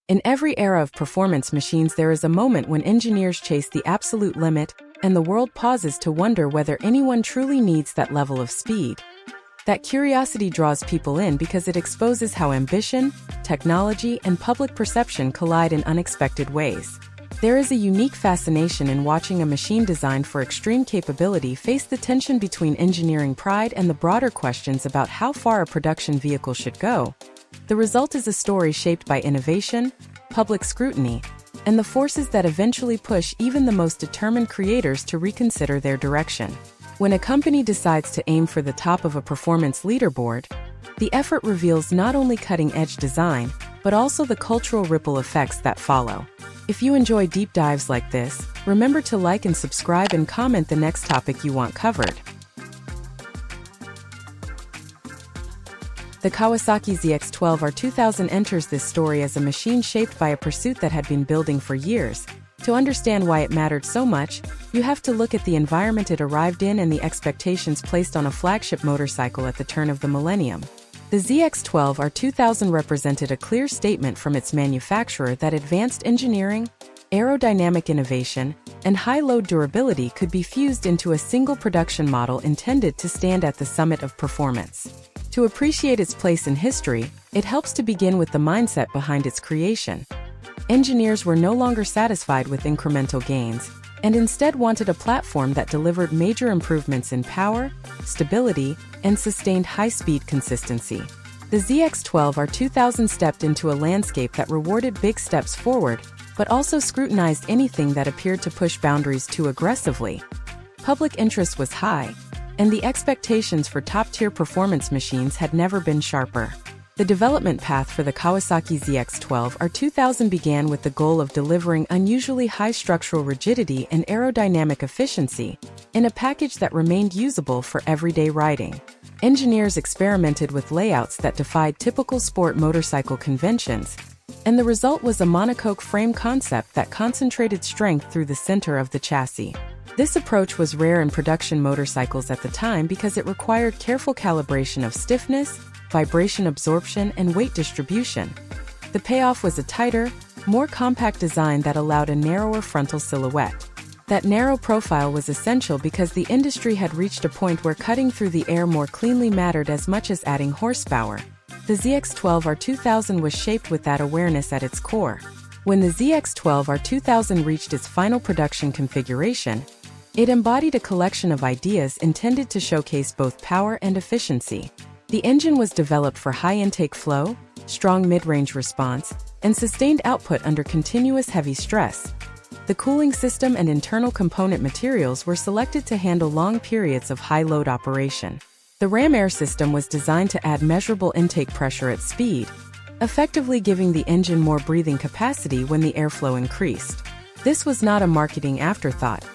In every era of performance machines, there is a moment when engineers chase the absolute limit, and the world pauses to wonder whether anyone truly needs that level of speed. That curiosity draws people in because it exposes how ambition, technology, and public perception collide in unexpected ways. There is a unique fascination in watching a machine designed for extreme capability face the tension between engineering pride and the broader questions about how far a production vehicle should go. The result is a story shaped by innovation, public scrutiny, and the forces that eventually push even the most determined creators to reconsider their direction. When a company decides to aim for the top of a performance leaderboard, the effort reveals not only cutting-edge design, but also the cultural ripple effects that follow. If you enjoy deep dives like this, remember to like and subscribe and comment the next topic you want covered. The Kawasaki ZX-12R 2000 enters this story as a machine shaped by a pursuit that had been building for years. To understand why it mattered so much, you have to look at the environment it arrived in and the expectations placed on a flagship motorcycle at the turn of the millennium. The ZX-12R 2000 represented a clear statement from its manufacturer that advanced engineering, aerodynamic innovation, and high-load durability could be fused into a single production model intended to stand at the summit of performance. To appreciate its place in history, it helps to begin with the mindset behind its creation. Engineers were no longer satisfied with incremental gains, and instead wanted a platform that delivered major improvements in power, stability, and sustained high-speed consistency. The ZX-12R 2000 stepped into a landscape that rewarded big steps forward, but also scrutinized anything that appeared to push boundaries too aggressively. Public interest was high, and the expectations for top-tier performance machines had never been sharper. The development path for the Kawasaki ZX-12R 2000 began with the goal of delivering unusually high structural rigidity and aerodynamic efficiency in a package that remained usable for everyday riding. Engineers experimented with layouts that defied typical sport motorcycle conventions, and the result was a monocoque frame concept that concentrated strength through the center of the chassis. This approach was rare in production motorcycles at the time because it required careful calibration of stiffness, vibration absorption, and weight distribution. The payoff was a tighter, more compact design that allowed a narrower frontal silhouette. That narrow profile was essential because the industry had reached a point where cutting through the air more cleanly mattered as much as adding horsepower. The ZX-12R 2000 was shaped with that awareness at its core. When the ZX-12R 2000 reached its final production configuration, it embodied a collection of ideas intended to showcase both power and efficiency. The engine was developed for high intake flow, strong mid-range response, and sustained output under continuous heavy stress. The cooling system and internal component materials were selected to handle long periods of high-load operation. The ram air system was designed to add measurable intake pressure at speed, effectively giving the engine more breathing capacity when the airflow increased. This was not a marketing afterthought.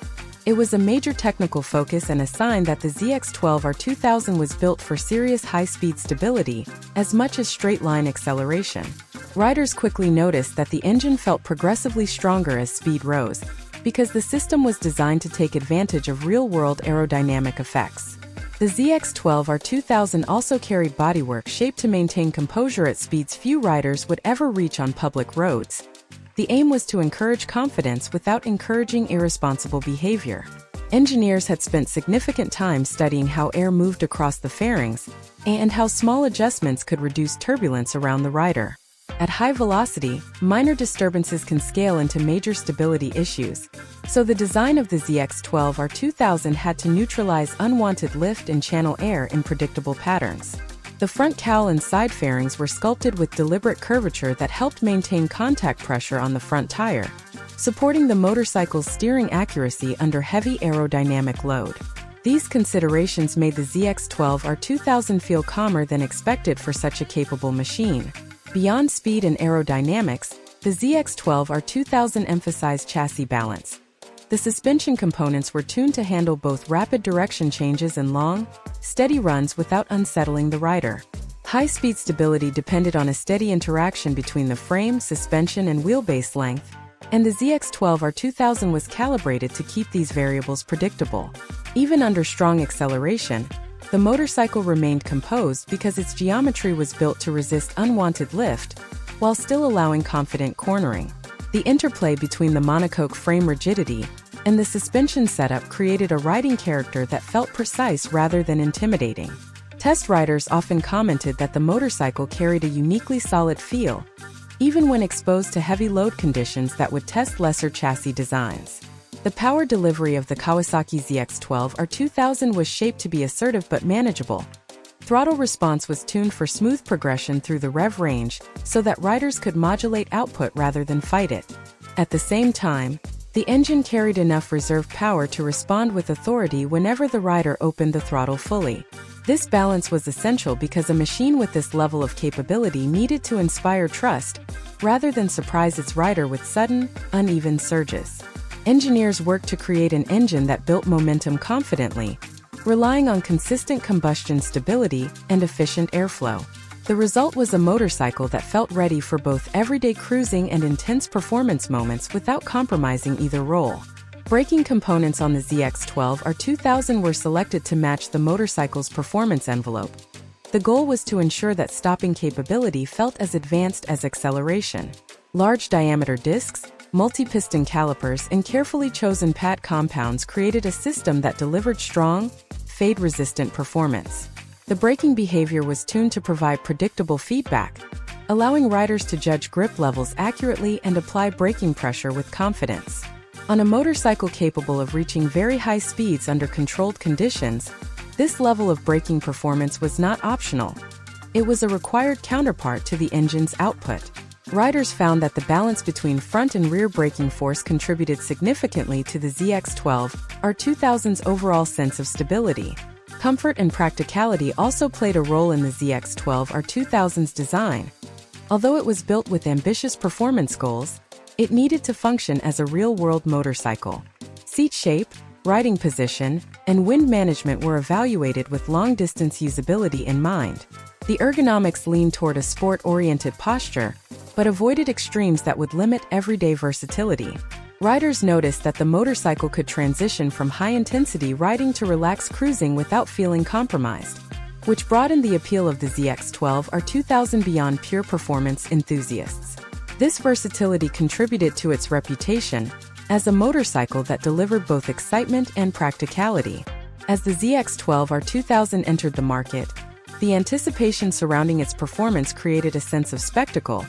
It was a major technical focus and a sign that the ZX-12R 2000 was built for serious high-speed stability, as much as straight-line acceleration. Riders quickly noticed that the engine felt progressively stronger as speed rose, because the system was designed to take advantage of real-world aerodynamic effects. The ZX-12R 2000 also carried bodywork shaped to maintain composure at speeds few riders would ever reach on public roads. The aim was to encourage confidence without encouraging irresponsible behavior. Engineers had spent significant time studying how air moved across the fairings and how small adjustments could reduce turbulence around the rider. At high velocity, minor disturbances can scale into major stability issues, so the design of the ZX-12R 2000 had to neutralize unwanted lift and channel air in predictable patterns. The front cowl and side fairings were sculpted with deliberate curvature that helped maintain contact pressure on the front tire, supporting the motorcycle's steering accuracy under heavy aerodynamic load. These considerations made the ZX-12R 2000 feel calmer than expected for such a capable machine. Beyond speed and aerodynamics, the ZX-12R 2000 emphasized chassis balance. The suspension components were tuned to handle both rapid direction changes and long, steady runs without unsettling the rider. High-speed stability depended on a steady interaction between the frame, suspension, and wheelbase length, and the ZX-12R 2000 was calibrated to keep these variables predictable. Even under strong acceleration, the motorcycle remained composed because its geometry was built to resist unwanted lift, while still allowing confident cornering. The interplay between the monocoque frame rigidity and the suspension setup created a riding character that felt precise rather than intimidating. Test riders often commented that the motorcycle carried a uniquely solid feel, even when exposed to heavy load conditions that would test lesser chassis designs. The power delivery of the Kawasaki ZX-12R 2000 was shaped to be assertive but manageable. Throttle response was tuned for smooth progression through the rev range so that riders could modulate output rather than fight it. At the same time, the engine carried enough reserve power to respond with authority whenever the rider opened the throttle fully. This balance was essential because a machine with this level of capability needed to inspire trust, rather than surprise its rider with sudden, uneven surges. Engineers worked to create an engine that built momentum confidently, relying on consistent combustion stability and efficient airflow. The result was a motorcycle that felt ready for both everyday cruising and intense performance moments without compromising either role. Braking components on the ZX-12R 2000 were selected to match the motorcycle's performance envelope. The goal was to ensure that stopping capability felt as advanced as acceleration. Large diameter discs, multi-piston calipers, and carefully chosen pad compounds created a system that delivered strong, fade-resistant performance. The braking behavior was tuned to provide predictable feedback, allowing riders to judge grip levels accurately and apply braking pressure with confidence. On a motorcycle capable of reaching very high speeds under controlled conditions, this level of braking performance was not optional. It was a required counterpart to the engine's output. Riders found that the balance between front and rear braking force contributed significantly to the ZX-12R 2000's overall sense of stability. Comfort and practicality also played a role in the ZX-12R 2000's design. Although it was built with ambitious performance goals, it needed to function as a real-world motorcycle. Seat shape, riding position, and wind management were evaluated with long-distance usability in mind. The ergonomics leaned toward a sport-oriented posture, but avoided extremes that would limit everyday versatility. Riders noticed that the motorcycle could transition from high-intensity riding to relaxed cruising without feeling compromised, which broadened the appeal of the ZX-12R 2000 beyond pure performance enthusiasts. This versatility contributed to its reputation as a motorcycle that delivered both excitement and practicality. As the ZX-12R 2000 entered the market, the anticipation surrounding its performance created a sense of spectacle.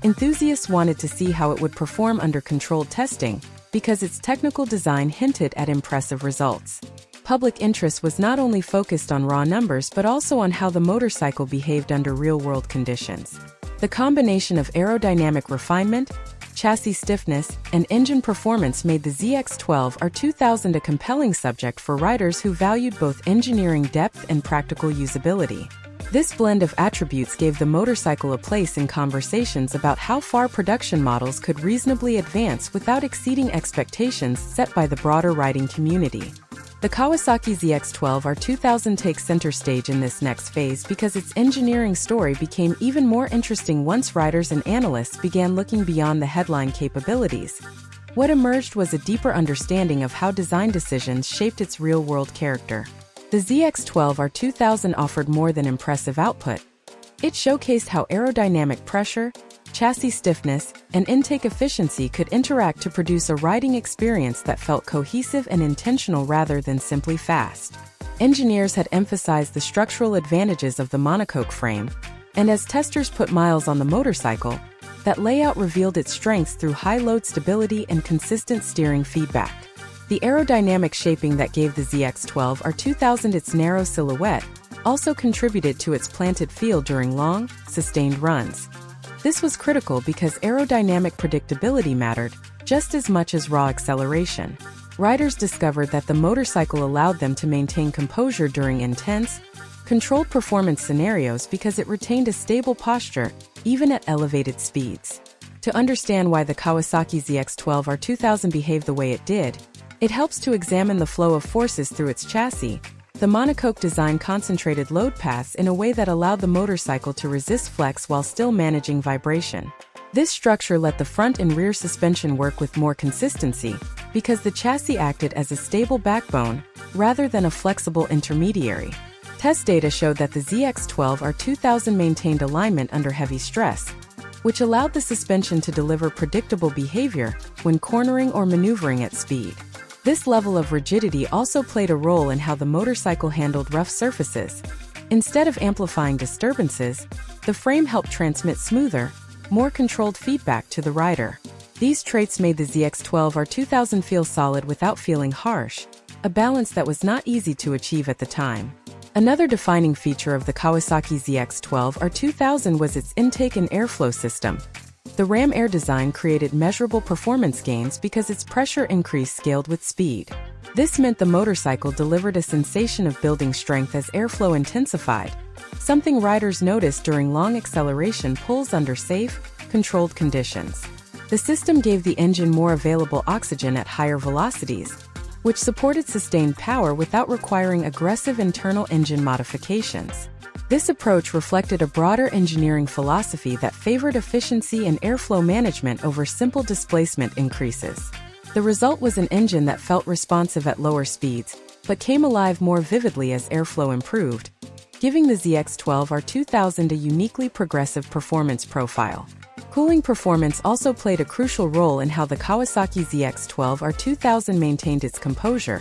Enthusiasts wanted to see how it would perform under controlled testing, because its technical design hinted at impressive results. Public interest was not only focused on raw numbers but also on how the motorcycle behaved under real-world conditions. The combination of aerodynamic refinement, chassis stiffness, and engine performance made the ZX-12R 2000 a compelling subject for riders who valued both engineering depth and practical usability. This blend of attributes gave the motorcycle a place in conversations about how far production models could reasonably advance without exceeding expectations set by the broader riding community. The Kawasaki ZX-12R 2000 takes center stage in this next phase because its engineering story became even more interesting once riders and analysts began looking beyond the headline capabilities. What emerged was a deeper understanding of how design decisions shaped its real-world character. The ZX-12R 2000 offered more than impressive output. It showcased how aerodynamic pressure, chassis stiffness, and intake efficiency could interact to produce a riding experience that felt cohesive and intentional rather than simply fast. Engineers had emphasized the structural advantages of the monocoque frame, and as testers put miles on the motorcycle, that layout revealed its strengths through high load stability and consistent steering feedback. The aerodynamic shaping that gave the ZX-12R 2000 its narrow silhouette also contributed to its planted feel during long, sustained runs. This was critical because aerodynamic predictability mattered just as much as raw acceleration. Riders discovered that the motorcycle allowed them to maintain composure during intense, controlled performance scenarios because it retained a stable posture even at elevated speeds. To understand why the Kawasaki ZX-12R 2000 behaved the way it did, it helps to examine the flow of forces through its chassis. The monocoque design concentrated load paths in a way that allowed the motorcycle to resist flex while still managing vibration. This structure let the front and rear suspension work with more consistency, because the chassis acted as a stable backbone rather than a flexible intermediary. Test data showed that the ZX-12R 2000 maintained alignment under heavy stress, which allowed the suspension to deliver predictable behavior when cornering or maneuvering at speed. This level of rigidity also played a role in how the motorcycle handled rough surfaces. Instead of amplifying disturbances, the frame helped transmit smoother, more controlled feedback to the rider. These traits made the ZX-12R 2000 feel solid without feeling harsh, a balance that was not easy to achieve at the time. Another defining feature of the Kawasaki ZX-12R 2000 was its intake and airflow system. The ram air design created measurable performance gains because its pressure increase scaled with speed. This meant the motorcycle delivered a sensation of building strength as airflow intensified, something riders noticed during long acceleration pulls under safe, controlled conditions. The system gave the engine more available oxygen at higher velocities, which supported sustained power without requiring aggressive internal engine modifications. This approach reflected a broader engineering philosophy that favored efficiency and airflow management over simple displacement increases. The result was an engine that felt responsive at lower speeds, but came alive more vividly as airflow improved, giving the ZX-12R 2000 a uniquely progressive performance profile. Cooling performance also played a crucial role in how the Kawasaki ZX-12R 2000 maintained its composure.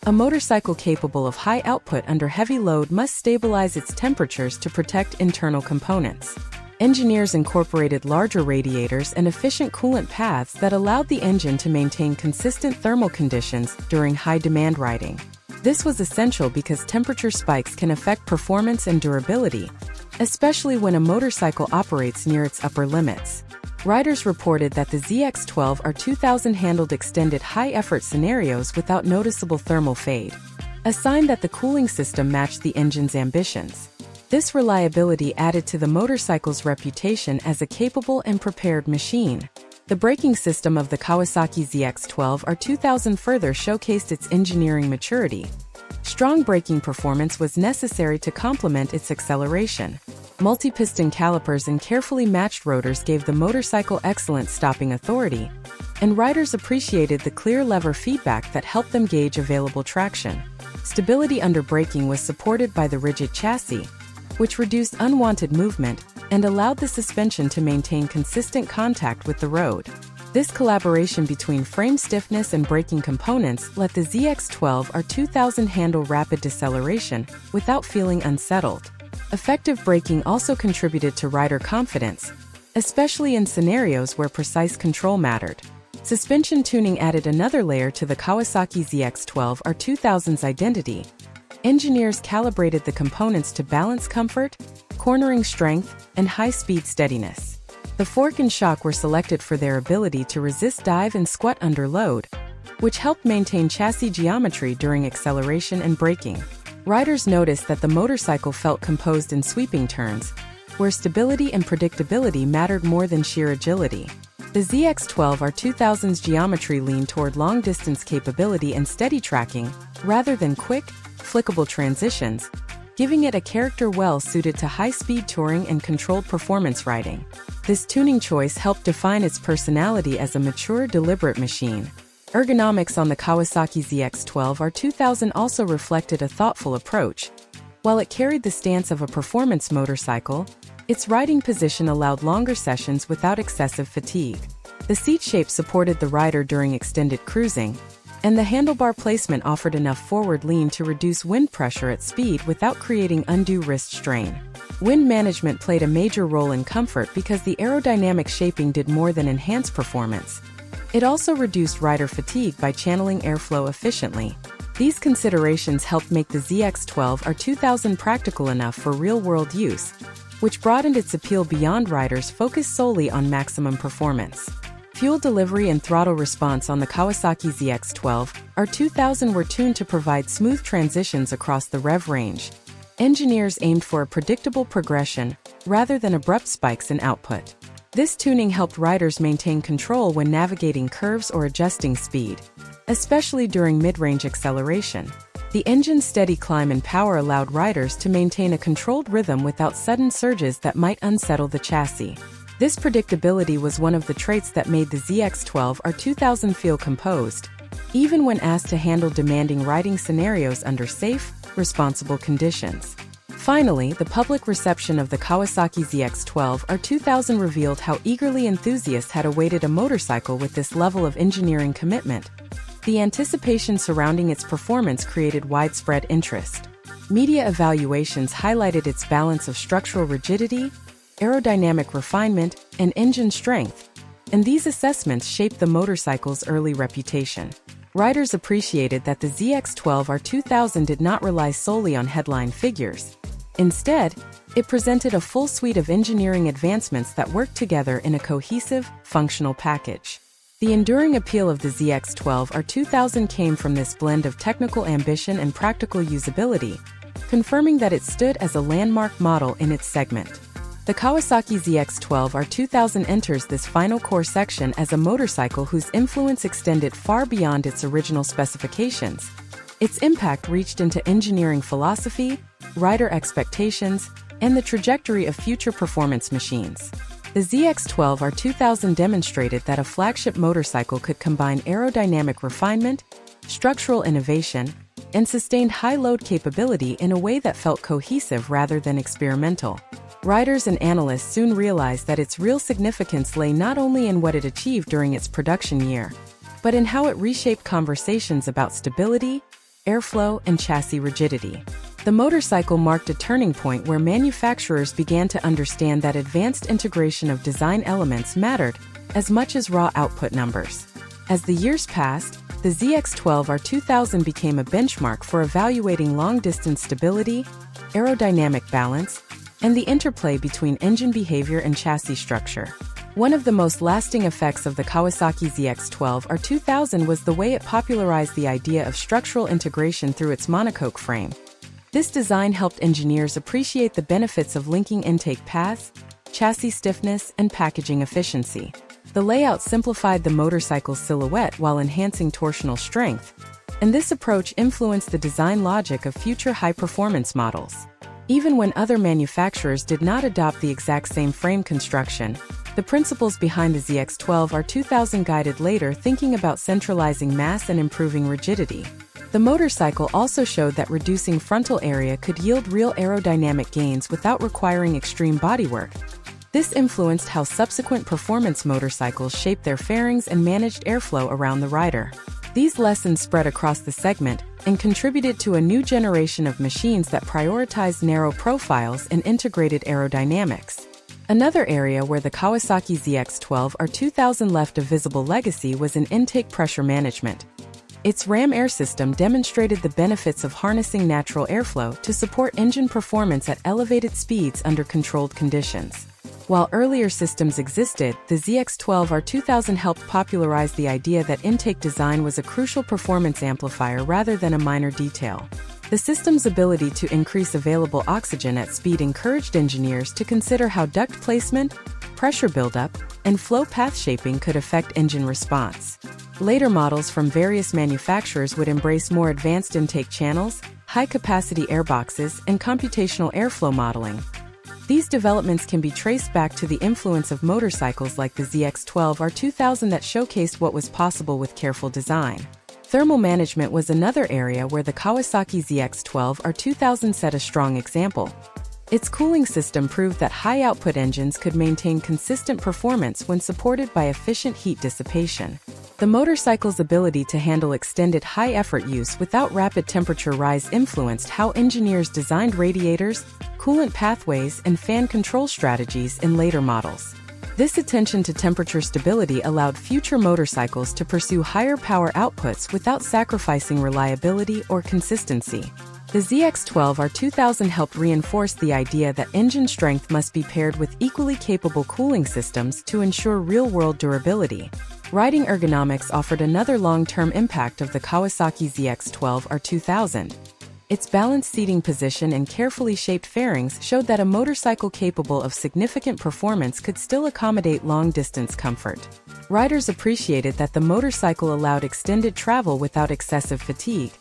A motorcycle capable of high output under heavy load must stabilize its temperatures to protect internal components. Engineers incorporated larger radiators and efficient coolant paths that allowed the engine to maintain consistent thermal conditions during high-demand riding. This was essential because temperature spikes can affect performance and durability, especially when a motorcycle operates near its upper limits. Riders reported that the ZX-12R 2000 handled extended high-effort scenarios without noticeable thermal fade, a sign that the cooling system matched the engine's ambitions. This reliability added to the motorcycle's reputation as a capable and prepared machine. The braking system of the Kawasaki ZX-12R 2000 further showcased its engineering maturity. Strong braking performance was necessary to complement its acceleration. Multi-piston calipers and carefully matched rotors gave the motorcycle excellent stopping authority, and riders appreciated the clear lever feedback that helped them gauge available traction. Stability under braking was supported by the rigid chassis, which reduced unwanted movement and allowed the suspension to maintain consistent contact with the road. This collaboration between frame stiffness and braking components let the ZX-12R 2000 handle rapid deceleration without feeling unsettled. Effective braking also contributed to rider confidence, especially in scenarios where precise control mattered. Suspension tuning added another layer to the Kawasaki ZX-12R 2000's identity. Engineers calibrated the components to balance comfort, cornering strength, and high-speed steadiness. The fork and shock were selected for their ability to resist dive and squat under load, which helped maintain chassis geometry during acceleration and braking. Riders noticed that the motorcycle felt composed in sweeping turns, where stability and predictability mattered more than sheer agility. The ZX-12R 2000's geometry leaned toward long-distance capability and steady tracking, rather than quick, flickable transitions, giving it a character well-suited to high-speed touring and controlled performance riding. This tuning choice helped define its personality as a mature, deliberate machine. Ergonomics on the Kawasaki ZX-12R 2000 also reflected a thoughtful approach. While it carried the stance of a performance motorcycle, its riding position allowed longer sessions without excessive fatigue. The seat shape supported the rider during extended cruising, and the handlebar placement offered enough forward lean to reduce wind pressure at speed without creating undue wrist strain. Wind management played a major role in comfort because the aerodynamic shaping did more than enhance performance. It also reduced rider fatigue by channeling airflow efficiently. These considerations helped make the ZX-12R 2000 practical enough for real-world use, which broadened its appeal beyond riders focused solely on maximum performance. Fuel delivery and throttle response on the Kawasaki ZX-12R 2000 were tuned to provide smooth transitions across the rev range. Engineers aimed for a predictable progression, rather than abrupt spikes in output. This tuning helped riders maintain control when navigating curves or adjusting speed, especially during mid-range acceleration. The engine's steady climb and power allowed riders to maintain a controlled rhythm without sudden surges that might unsettle the chassis. This predictability was one of the traits that made the ZX-12R 2000 feel composed, even when asked to handle demanding riding scenarios under safe, responsible conditions. Finally, the public reception of the Kawasaki ZX-12R 2000 revealed how eagerly enthusiasts had awaited a motorcycle with this level of engineering commitment. The anticipation surrounding its performance created widespread interest. Media evaluations highlighted its balance of structural rigidity, aerodynamic refinement, and engine strength, and these assessments shaped the motorcycle's early reputation. Riders appreciated that the ZX-12R 2000 did not rely solely on headline figures. Instead, it presented a full suite of engineering advancements that worked together in a cohesive, functional package. The enduring appeal of the ZX-12R 2000 came from this blend of technical ambition and practical usability, confirming that it stood as a landmark model in its segment. The Kawasaki ZX-12R 2000 enters this final core section as a motorcycle whose influence extended far beyond its original specifications. Its impact reached into engineering philosophy, rider expectations, and the trajectory of future performance machines. The ZX-12R 2000 demonstrated that a flagship motorcycle could combine aerodynamic refinement, structural innovation, and sustained high-load capability in a way that felt cohesive rather than experimental. Riders and analysts soon realized that its real significance lay not only in what it achieved during its production year, but in how it reshaped conversations about stability, airflow, and chassis rigidity. The motorcycle marked a turning point where manufacturers began to understand that advanced integration of design elements mattered as much as raw output numbers. As the years passed, the ZX-12R 2000 became a benchmark for evaluating long-distance stability, aerodynamic balance, and the interplay between engine behavior and chassis structure. One of the most lasting effects of the Kawasaki ZX-12R 2000 was the way it popularized the idea of structural integration through its monocoque frame. This design helped engineers appreciate the benefits of linking intake paths, chassis stiffness, and packaging efficiency. The layout simplified the motorcycle's silhouette while enhancing torsional strength, and this approach influenced the design logic of future high-performance models. Even when other manufacturers did not adopt the exact same frame construction, the principles behind the ZX-12R 2000 guided later thinking about centralizing mass and improving rigidity. The motorcycle also showed that reducing frontal area could yield real aerodynamic gains without requiring extreme bodywork. This influenced how subsequent performance motorcycles shaped their fairings and managed airflow around the rider. These lessons spread across the segment and contributed to a new generation of machines that prioritized narrow profiles and integrated aerodynamics. Another area where the Kawasaki ZX-12R 2000 left a visible legacy was in intake pressure management. Its ram air system demonstrated the benefits of harnessing natural airflow to support engine performance at elevated speeds under controlled conditions. While earlier systems existed, the ZX-12R 2000 helped popularize the idea that intake design was a crucial performance amplifier rather than a minor detail. The system's ability to increase available oxygen at speed encouraged engineers to consider how duct placement, pressure buildup, and flow path shaping could affect engine response. Later models from various manufacturers would embrace more advanced intake channels, high-capacity airboxes, and computational airflow modeling. These developments can be traced back to the influence of motorcycles like the ZX-12R 2000 that showcased what was possible with careful design. Thermal management was another area where the Kawasaki ZX-12R 2000 set a strong example. Its cooling system proved that high-output engines could maintain consistent performance when supported by efficient heat dissipation. The motorcycle's ability to handle extended high-effort use without rapid temperature rise influenced how engineers designed radiators, coolant pathways, and fan control strategies in later models. This attention to temperature stability allowed future motorcycles to pursue higher power outputs without sacrificing reliability or consistency. The ZX-12R 2000 helped reinforce the idea that engine strength must be paired with equally capable cooling systems to ensure real-world durability. Riding ergonomics offered another long-term impact of the Kawasaki ZX-12R 2000. Its balanced seating position and carefully shaped fairings showed that a motorcycle capable of significant performance could still accommodate long-distance comfort. Riders appreciated that the motorcycle allowed extended travel without excessive fatigue,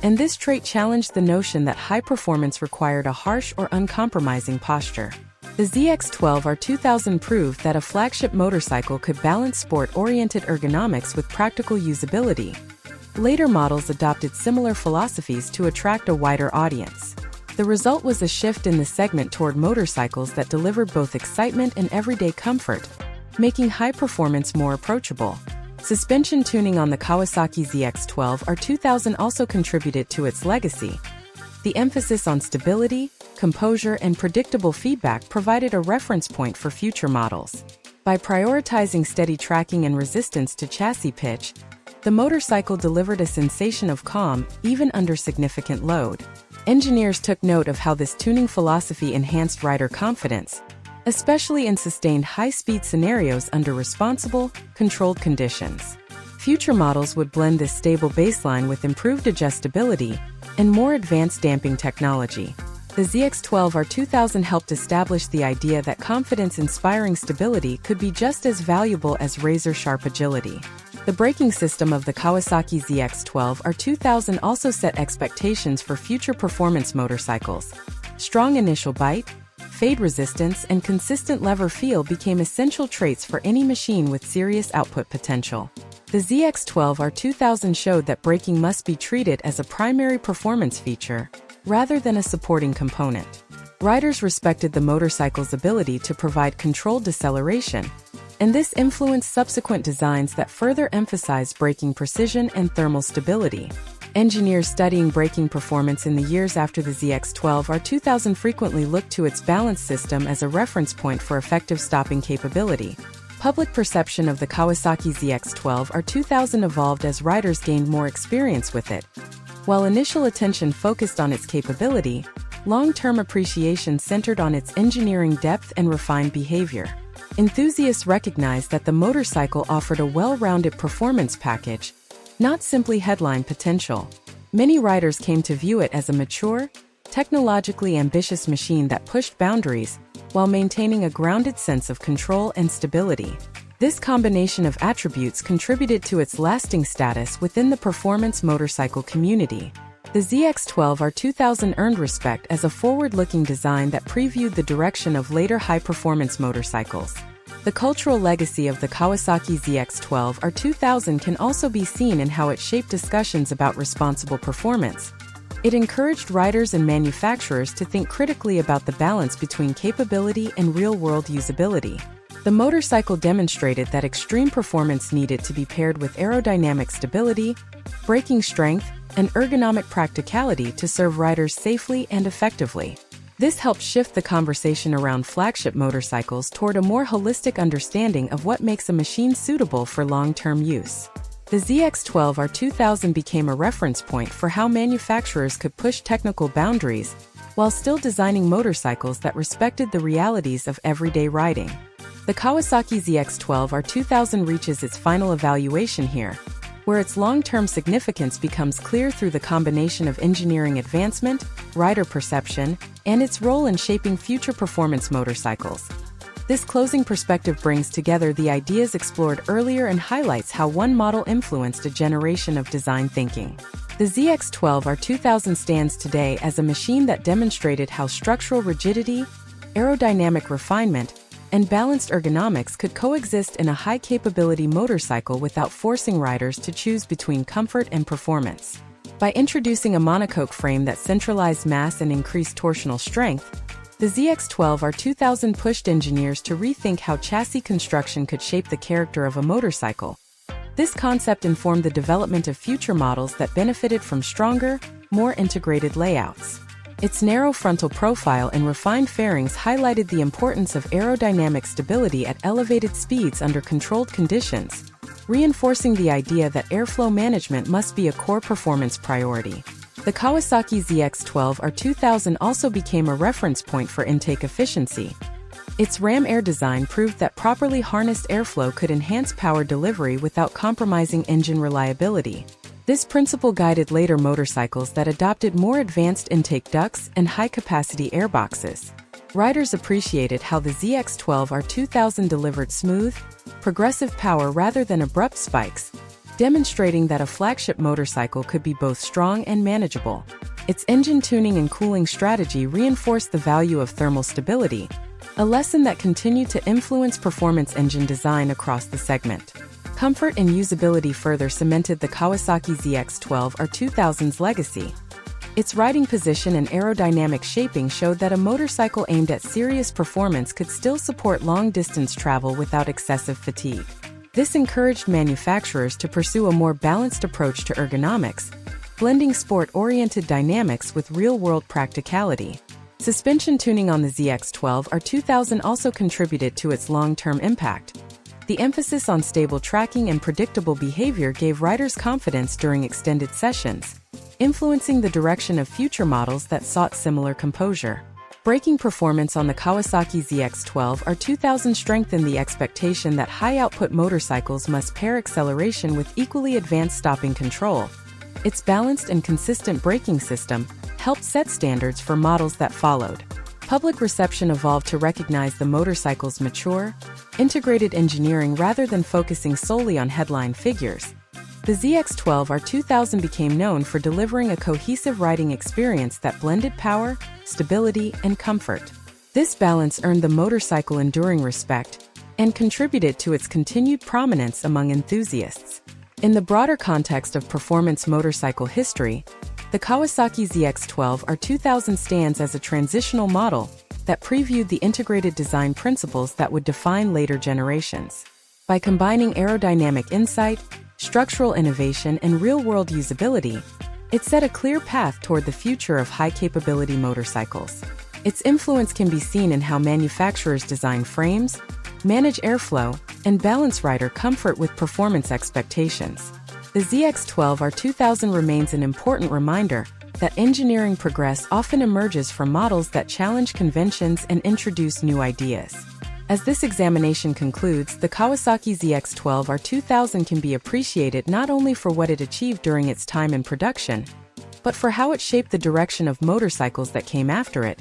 and this trait challenged the notion that high performance required a harsh or uncompromising posture. The ZX-12R 2000 proved that a flagship motorcycle could balance sport-oriented ergonomics with practical usability. Later models adopted similar philosophies to attract a wider audience. The result was a shift in the segment toward motorcycles that delivered both excitement and everyday comfort, making high performance more approachable. Suspension tuning on the Kawasaki ZX-12R 2000 also contributed to its legacy. The emphasis on stability, composure, and predictable feedback provided a reference point for future models. By prioritizing steady tracking and resistance to chassis pitch, the motorcycle delivered a sensation of calm, even under significant load. Engineers took note of how this tuning philosophy enhanced rider confidence, especially in sustained high-speed scenarios under responsible, controlled conditions. Future models would blend this stable baseline with improved adjustability and more advanced damping technology. The ZX-12R 2000 helped establish the idea that confidence-inspiring stability could be just as valuable as razor-sharp agility. The braking system of the Kawasaki ZX-12R 2000 also set expectations for future performance motorcycles. Strong initial bite, fade resistance, and consistent lever feel became essential traits for any machine with serious output potential. The ZX-12R 2000 showed that braking must be treated as a primary performance feature, rather than a supporting component. Riders respected the motorcycle's ability to provide controlled deceleration, and this influenced subsequent designs that further emphasized braking precision and thermal stability. Engineers studying braking performance in the years after the ZX-12R 2000 frequently looked to its balance system as a reference point for effective stopping capability. Public perception of the Kawasaki ZX-12R 2000 evolved as riders gained more experience with it. While initial attention focused on its capability, long-term appreciation centered on its engineering depth and refined behavior. Enthusiasts recognized that the motorcycle offered a well-rounded performance package, not simply headline potential. Many riders came to view it as a mature, technologically ambitious machine that pushed boundaries while maintaining a grounded sense of control and stability. This combination of attributes contributed to its lasting status within the performance motorcycle community. The ZX-12R 2000 earned respect as a forward-looking design that previewed the direction of later high-performance motorcycles. The cultural legacy of the Kawasaki ZX-12R 2000 can also be seen in how it shaped discussions about responsible performance. It encouraged riders and manufacturers to think critically about the balance between capability and real-world usability. The motorcycle demonstrated that extreme performance needed to be paired with aerodynamic stability, braking strength, and ergonomic practicality to serve riders safely and effectively. This helped shift the conversation around flagship motorcycles toward a more holistic understanding of what makes a machine suitable for long-term use. The ZX-12R 2000 became a reference point for how manufacturers could push technical boundaries while still designing motorcycles that respected the realities of everyday riding. The Kawasaki ZX-12R 2000 reaches its final evaluation here, where its long-term significance becomes clear through the combination of engineering advancement, rider perception, and its role in shaping future performance motorcycles. This closing perspective brings together the ideas explored earlier and highlights how one model influenced a generation of design thinking. The ZX-12R 2000 stands today as a machine that demonstrated how structural rigidity, aerodynamic refinement, and balanced ergonomics could coexist in a high-capability motorcycle without forcing riders to choose between comfort and performance. By introducing a monocoque frame that centralized mass and increased torsional strength, the ZX-12R 2000 pushed engineers to rethink how chassis construction could shape the character of a motorcycle. This concept informed the development of future models that benefited from stronger, more integrated layouts. Its narrow frontal profile and refined fairings highlighted the importance of aerodynamic stability at elevated speeds under controlled conditions, reinforcing the idea that airflow management must be a core performance priority. The Kawasaki ZX-12R 2000 also became a reference point for intake efficiency. Its ram air design proved that properly harnessed airflow could enhance power delivery without compromising engine reliability. This principle guided later motorcycles that adopted more advanced intake ducts and high-capacity airboxes. Riders appreciated how the ZX-12R 2000 delivered smooth, progressive power rather than abrupt spikes, demonstrating that a flagship motorcycle could be both strong and manageable. Its engine tuning and cooling strategy reinforced the value of thermal stability, a lesson that continued to influence performance engine design across the segment. Comfort and usability further cemented the Kawasaki ZX-12R 2000's legacy. Its riding position and aerodynamic shaping showed that a motorcycle aimed at serious performance could still support long-distance travel without excessive fatigue. This encouraged manufacturers to pursue a more balanced approach to ergonomics, blending sport-oriented dynamics with real-world practicality. Suspension tuning on the ZX-12R 2000 also contributed to its long-term impact. The emphasis on stable tracking and predictable behavior gave riders confidence during extended sessions, influencing the direction of future models that sought similar composure. Braking performance on the Kawasaki ZX-12R 2000 strengthened the expectation that high-output motorcycles must pair acceleration with equally advanced stopping control. Its balanced and consistent braking system helped set standards for models that followed. Public reception evolved to recognize the motorcycle's mature, integrated engineering rather than focusing solely on headline figures. The ZX-12R 2000 became known for delivering a cohesive riding experience that blended power, stability, and comfort. This balance earned the motorcycle enduring respect and contributed to its continued prominence among enthusiasts. In the broader context of performance motorcycle history, the Kawasaki ZX-12R 2000 stands as a transitional model that previewed the integrated design principles that would define later generations. By combining aerodynamic insight, structural innovation, and real-world usability, it set a clear path toward the future of high-capability motorcycles. Its influence can be seen in how manufacturers design frames, manage airflow, and balance rider comfort with performance expectations. The ZX-12R 2000 remains an important reminder that engineering progress often emerges from models that challenge conventions and introduce new ideas. As this examination concludes, the Kawasaki ZX-12R 2000 can be appreciated not only for what it achieved during its time in production, but for how it shaped the direction of motorcycles that came after it.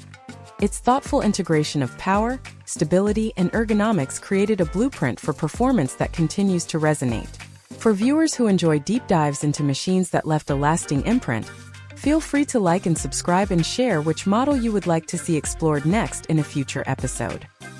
Its thoughtful integration of power, stability, and ergonomics created a blueprint for performance that continues to resonate. For viewers who enjoy deep dives into machines that left a lasting imprint, feel free to like and subscribe and share which model you would like to see explored next in a future episode.